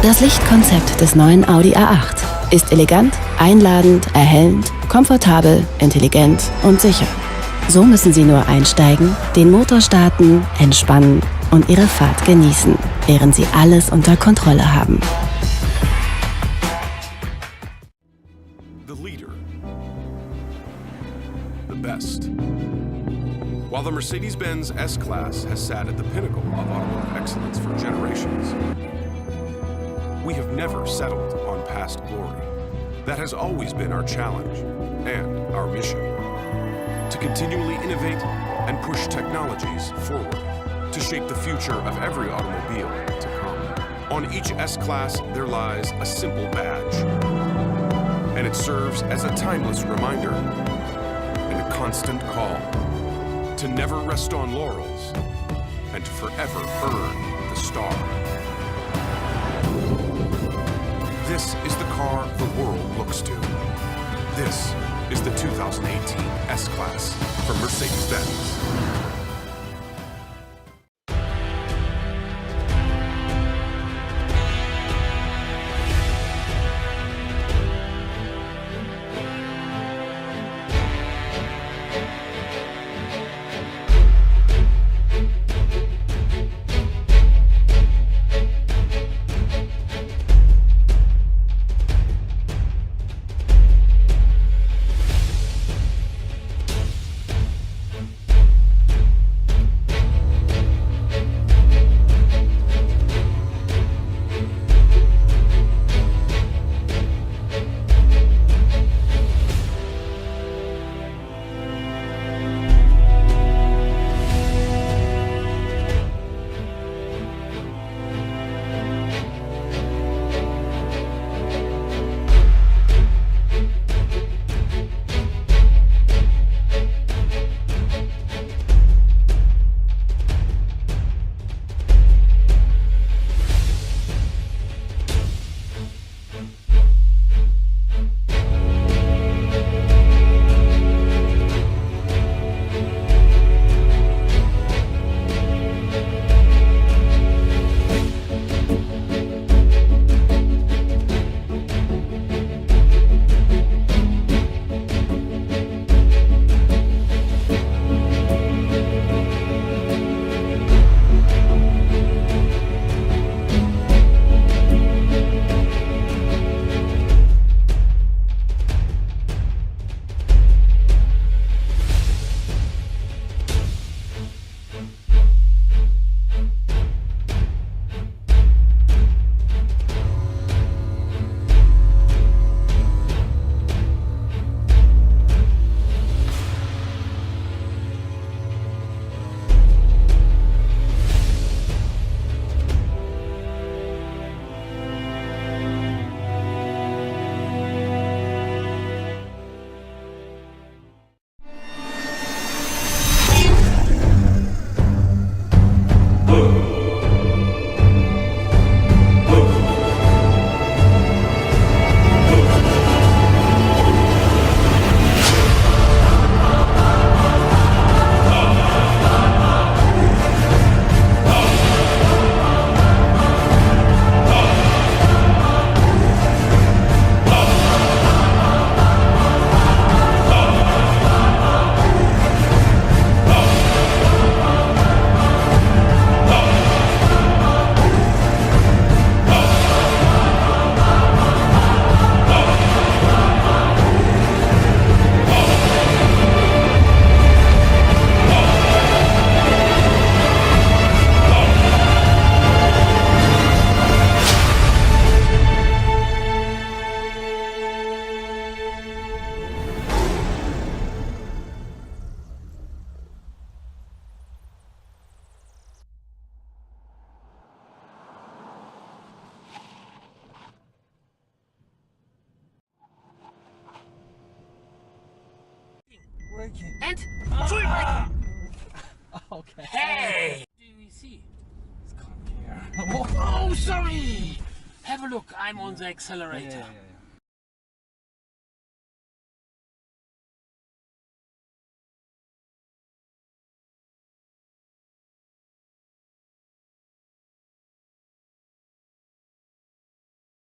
Das Lichtkonzept des neuen Audi A8 ist elegant, einladend, erhellend, komfortabel, intelligent und sicher. So müssen Sie nur einsteigen, den Motor starten, entspannen und Ihre Fahrt genießen, während Sie alles unter Kontrolle haben. The leader. The best. While the Mercedes-Benz S-Class has sat at the pinnacle of automotive excellence for generations, we have never settled on past glory. That has always been our challenge and our mission. To continually innovate and push technologies forward, to shape the future of every automobile to come. On each S-Class, there lies a simple badge, and it serves as a timeless reminder and a constant call to never rest on laurels and to forever earn the star. This is the car the world looks to. This is the 2018 S-Class from Mercedes-Benz. And full braking. Okay. Hey! DVC. Let's come here. Oh, sorry! Have a look, I'm on the accelerator. Yeah.